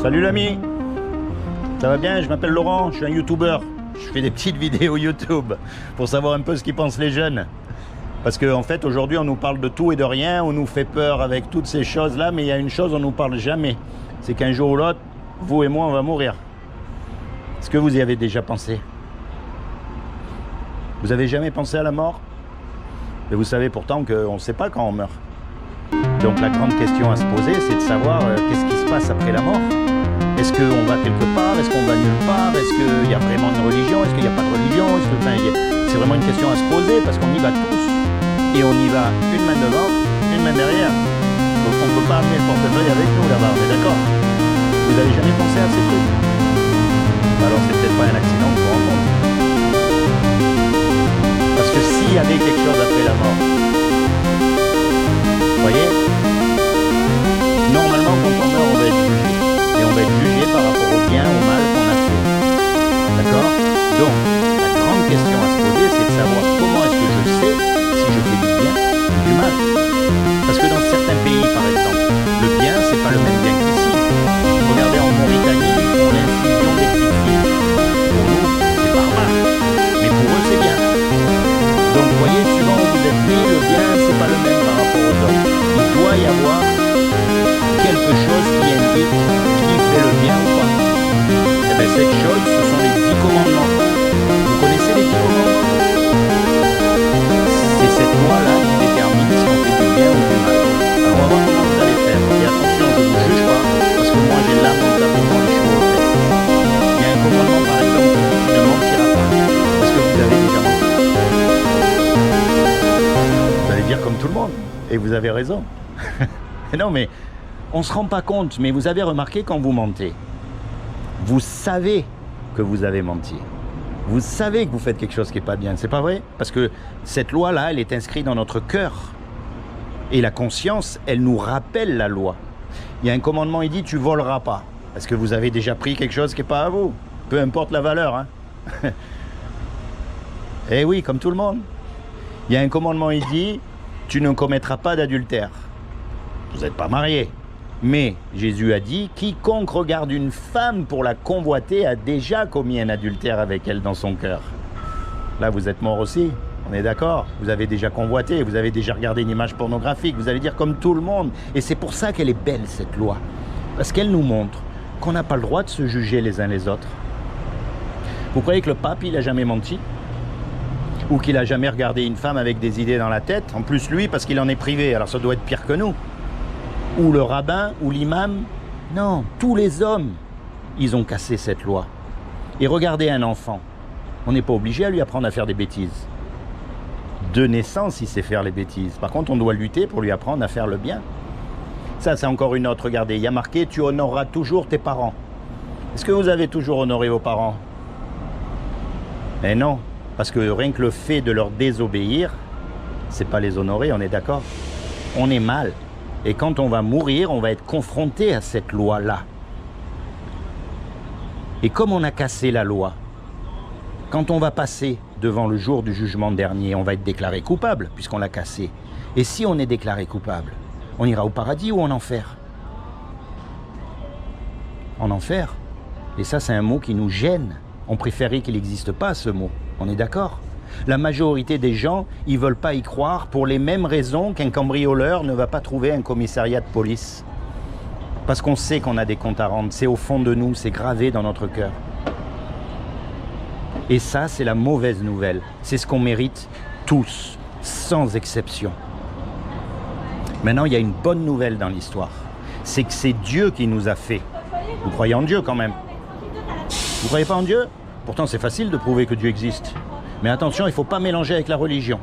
Salut l'ami, ça va bien? Je m'appelle Laurent, je suis un youtubeur. Je fais des petites vidéos YouTube pour savoir un peu ce qu'ils pensent les jeunes. Parce qu'en fait, aujourd'hui, on nous parle de tout et de rien, on nous fait peur avec toutes ces choses-là, mais il y a une chose, on ne nous parle jamais. C'est qu'un jour ou l'autre, vous et moi, on va mourir. Est-ce que vous y avez déjà pensé? Vous avez jamais pensé à la mort? Et vous savez pourtant qu'on ne sait pas quand on meurt. Donc la grande question à se poser, c'est de savoir qu'est-ce qui se passe après la mort. Est-ce qu'on va quelque part? Est-ce qu'on va nulle part? Est-ce qu'il y a vraiment une religion? Est-ce qu'il n'y a pas de religion? C'est vraiment une question à se poser parce qu'on y va tous. Et on y va une main devant, une main derrière. Donc on ne peut pas amener le portefeuille avec nous là-bas, on est d'accord? Vous n'avez jamais pensé à ces trucs? Alors c'est peut-être pas un accident que vous rencontrez. Parce que s'il y avait quelque chose après la mort, vous voyez, normalement quand on meurt on va être jugé. Et on va être jugé par rapport au bien, au mal qu'on a fait. D'accord? Donc, la grande question à se poser, c'est de savoir comment est-ce que je sais si je fais du bien ou du mal. Parce que dans certains pays, par exemple, le bien, c'est pas le même bien qu'ici. Regardez en Mauritanie, ils font l'infusion des petites filles. Pour nous, c'est barbare. Mais pour eux, c'est bien. Donc, vous voyez, suivant où vous êtes né, le bien, c'est pas le même par rapport aux autres. Il doit y avoir quelque chose qui indique qui fait le bien ou pas. Et bien cette chose, ce sont les 10 commandements. Vous connaissez les 10 commandements? C'est cette loi-là qui détermine si on fait du bien ou du mal. Alors on va voir comment vous allez faire. Et attention, je ne vous juge pas, parce que moi j'ai lamentablement les cheveux aux fesses. Il y a un commandement par exemple qui dit tu ne mentiras pas. Parce que vous avez déjà menti. Vous allez dire comme tout le monde. Et vous avez raison. Non mais on ne se rend pas compte, mais vous avez remarqué quand vous mentez, vous savez que vous avez menti. Vous savez que vous faites quelque chose qui n'est pas bien, c'est pas vrai? Parce que cette loi-là, elle est inscrite dans notre cœur. Et la conscience, elle nous rappelle la loi. Il y a un commandement, il dit tu voleras pas. Parce que vous avez déjà pris quelque chose qui n'est pas à vous. Peu importe la valeur. Hein. Eh oui, comme tout le monde. Il y a un commandement, il dit tu ne commettras pas d'adultère. Vous n'êtes pas marié. Mais Jésus a dit, quiconque regarde une femme pour la convoiter a déjà commis un adultère avec elle dans son cœur. Là, vous êtes mort aussi, on est d'accord? Vous avez déjà convoité, vous avez déjà regardé une image pornographique, vous allez dire comme tout le monde. Et c'est pour ça qu'elle est belle, cette loi. Parce qu'elle nous montre qu'on n'a pas le droit de se juger les uns les autres. Vous croyez que le pape, il n'a jamais menti? Ou qu'il n'a jamais regardé une femme avec des idées dans la tête? En plus, lui, parce qu'il en est privé, alors ça doit être pire que nous. Ou le rabbin, ou l'imam. Non, tous les hommes, ils ont cassé cette loi. Et regardez un enfant. On n'est pas obligé à lui apprendre à faire des bêtises. De naissance, il sait faire les bêtises. Par contre, on doit lutter pour lui apprendre à faire le bien. Ça, c'est encore une autre. Regardez, il y a marqué « Tu honoreras toujours tes parents ». Est-ce que vous avez toujours honoré vos parents? Mais non, parce que rien que le fait de leur désobéir, c'est pas les honorer, on est d'accord? On est mal. Et quand on va mourir, on va être confronté à cette loi-là. Et comme on a cassé la loi, quand on va passer devant le jour du jugement dernier, on va être déclaré coupable, puisqu'on l'a cassé. Et si on est déclaré coupable, on ira au paradis ou en enfer? En enfer. Et ça, c'est un mot qui nous gêne. On préférait qu'il n'existe pas, ce mot. On est d'accord? La majorité des gens, ils ne veulent pas y croire pour les mêmes raisons qu'un cambrioleur ne va pas trouver un commissariat de police. Parce qu'on sait qu'on a des comptes à rendre, c'est au fond de nous, c'est gravé dans notre cœur. Et ça, c'est la mauvaise nouvelle. C'est ce qu'on mérite tous, sans exception. Maintenant, il y a une bonne nouvelle dans l'histoire. C'est que c'est Dieu qui nous a fait. Vous croyez en Dieu quand même? Vous ne croyez pas en Dieu? Pourtant, c'est facile de prouver que Dieu existe. Mais attention, il ne faut pas mélanger avec la religion.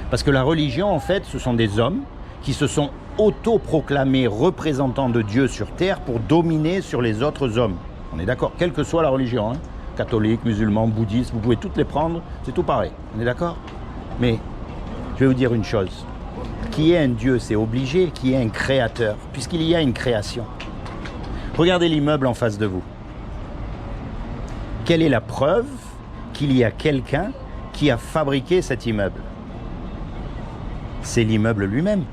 Parce que la religion, en fait, ce sont des hommes qui se sont autoproclamés représentants de Dieu sur terre pour dominer sur les autres hommes. On est d'accord? Quelle que soit la religion, hein? Catholique, musulman, bouddhiste, vous pouvez toutes les prendre, c'est tout pareil. On est d'accord? Mais je vais vous dire une chose. Qui est un Dieu, c'est obligé, qui est un créateur, puisqu'il y a une création. Regardez l'immeuble en face de vous. Quelle est la preuve qu'il y a quelqu'un qui a fabriqué cet immeuble? C'est l'immeuble lui-même.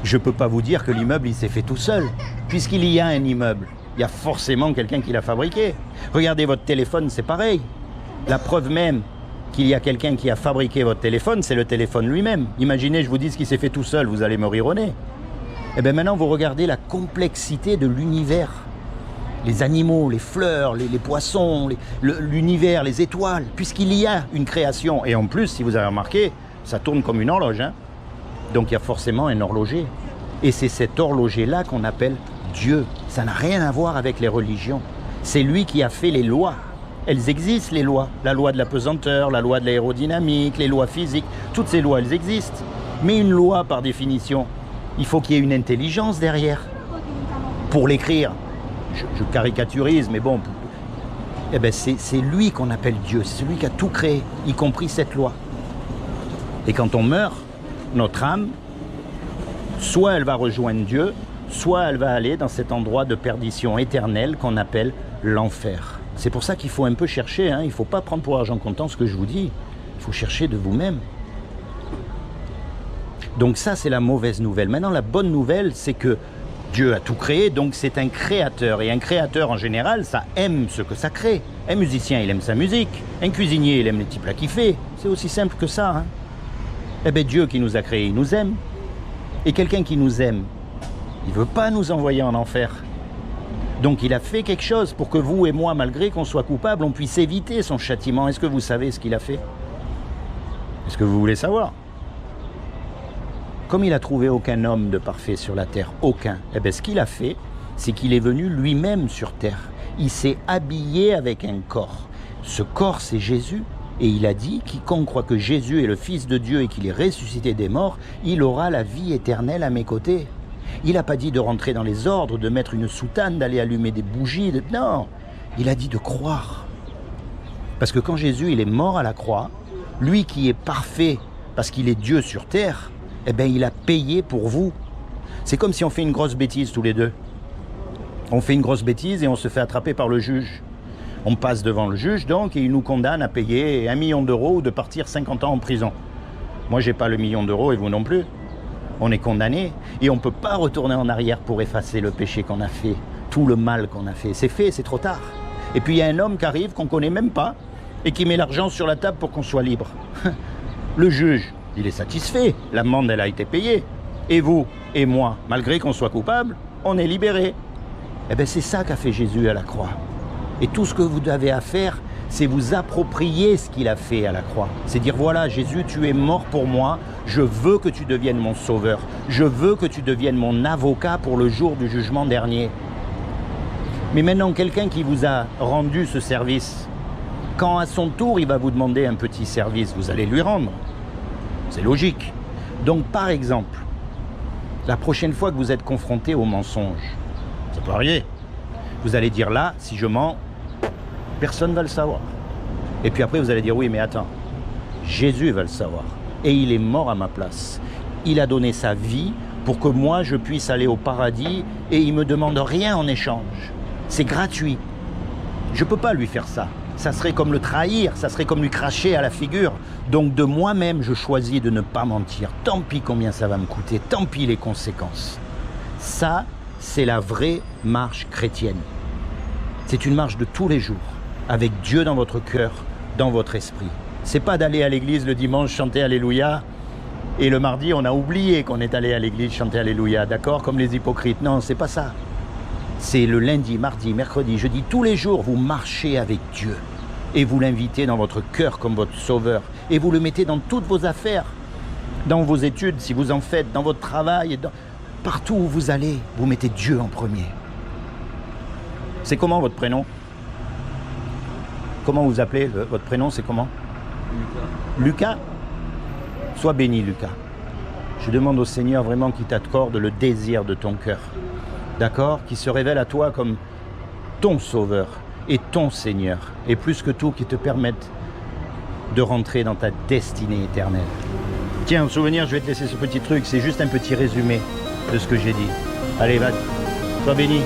Je ne peux pas vous dire que l'immeuble, il s'est fait tout seul. Puisqu'il y a un immeuble, il y a forcément quelqu'un qui l'a fabriqué. Regardez votre téléphone, c'est pareil. La preuve même qu'il y a quelqu'un qui a fabriqué votre téléphone, c'est le téléphone lui-même. Imaginez, je vous dis ce qui s'est fait tout seul, vous allez me rire au nez. Et bien maintenant, vous regardez la complexité de l'univers. Les animaux, les fleurs, les poissons, l'univers, les étoiles, puisqu'il y a une création. Et en plus, si vous avez remarqué, ça tourne comme une horloge, hein. Donc il y a forcément un horloger. Et c'est cet horloger-là qu'on appelle Dieu. Ça n'a rien à voir avec les religions. C'est lui qui a fait les lois. Elles existent, les lois. La loi de la pesanteur, la loi de l'aérodynamique, les lois physiques. Toutes ces lois, elles existent. Mais une loi, par définition, il faut qu'il y ait une intelligence derrière. Pour l'écrire, je caricaturise, mais bon, eh ben c'est lui qu'on appelle Dieu. C'est celui qui a tout créé, y compris cette loi. Et quand on meurt, notre âme, soit elle va rejoindre Dieu, soit elle va aller dans cet endroit de perdition éternelle qu'on appelle l'enfer. C'est pour ça qu'il faut un peu chercher, hein. Il ne faut pas prendre pour argent comptant ce que je vous dis. Il faut chercher de vous-même. Donc ça, c'est la mauvaise nouvelle. Maintenant, la bonne nouvelle, c'est que Dieu a tout créé, donc c'est un créateur. Et un créateur, en général, ça aime ce que ça crée. Un musicien, il aime sa musique. Un cuisinier, il aime les petits plats qu'il fait. C'est aussi simple que ça, hein. Eh bien, Dieu qui nous a créés, il nous aime. Et quelqu'un qui nous aime, il ne veut pas nous envoyer en enfer. Donc il a fait quelque chose pour que vous et moi, malgré qu'on soit coupables, on puisse éviter son châtiment. Est-ce que vous savez ce qu'il a fait? Est-ce que vous voulez savoir? Comme il n'a trouvé aucun homme de parfait sur la terre, aucun, eh bien ce qu'il a fait, c'est qu'il est venu lui-même sur terre. Il s'est habillé avec un corps. Ce corps, c'est Jésus. Et il a dit, quiconque croit que Jésus est le Fils de Dieu et qu'il est ressuscité des morts, il aura la vie éternelle à mes côtés. Il n'a pas dit de rentrer dans les ordres, de mettre une soutane, d'aller allumer des bougies. Non, il a dit de croire. Parce que quand Jésus il est mort à la croix, lui qui est parfait parce qu'il est Dieu sur terre, eh bien il a payé pour vous. C'est comme si on fait une grosse bêtise tous les deux. On fait une grosse bêtise et on se fait attraper par le juge. On passe devant le juge donc et il nous condamne à payer 1 million d'euros ou de partir 50 ans en prison. Moi j'ai pas le 1 million d'euros et vous non plus. On est condamné et on ne peut pas retourner en arrière pour effacer le péché qu'on a fait, tout le mal qu'on a fait. C'est fait, c'est trop tard. Et puis il y a un homme qui arrive qu'on ne connaît même pas et qui met l'argent sur la table pour qu'on soit libre. Le juge, il est satisfait, l'amende elle a été payée. Et vous et moi, malgré qu'on soit coupable, on est libérés. Eh bien c'est ça qu'a fait Jésus à la croix. Et tout ce que vous avez à faire, c'est vous approprier ce qu'il a fait à la croix. C'est dire, voilà, Jésus, tu es mort pour moi, je veux que tu deviennes mon sauveur. Je veux que tu deviennes mon avocat pour le jour du jugement dernier. Mais maintenant, quelqu'un qui vous a rendu ce service, quand à son tour, il va vous demander un petit service, vous allez lui rendre. C'est logique. Donc, par exemple, la prochaine fois que vous êtes confronté au mensonge, ça peut arriver. Vous allez dire là, si je mens, personne ne va le savoir. Et puis après, vous allez dire, oui, mais attends, Jésus va le savoir. Et il est mort à ma place. Il a donné sa vie pour que moi, je puisse aller au paradis et il ne me demande rien en échange. C'est gratuit. Je ne peux pas lui faire ça. Ça serait comme le trahir, ça serait comme lui cracher à la figure. Donc de moi-même, je choisis de ne pas mentir. Tant pis combien ça va me coûter, tant pis les conséquences. Ça, c'est la vraie marche chrétienne. C'est une marche de tous les jours, avec Dieu dans votre cœur, dans votre esprit. C'est pas d'aller à l'église le dimanche chanter Alléluia, et le mardi on a oublié qu'on est allé à l'église chanter Alléluia, d'accord, comme les hypocrites. Non, c'est pas ça. C'est le lundi, mardi, mercredi, jeudi, tous les jours, vous marchez avec Dieu. Et vous l'invitez dans votre cœur comme votre sauveur. Et vous le mettez dans toutes vos affaires, dans vos études, si vous en faites, dans votre travail, partout où vous allez, vous mettez Dieu en premier. C'est comment votre prénom? Comment vous appelez votre prénom, c'est comment? Lucas. Lucas? Sois béni, Lucas. Je demande au Seigneur vraiment qu'il t'accorde le désir de ton cœur. D'accord? Qui se révèle à toi comme ton sauveur et ton Seigneur. Et plus que tout, qui te permette de rentrer dans ta destinée éternelle. Tiens, en souvenir, je vais te laisser ce petit truc. C'est juste un petit résumé de ce que j'ai dit. Allez, va. Sois béni.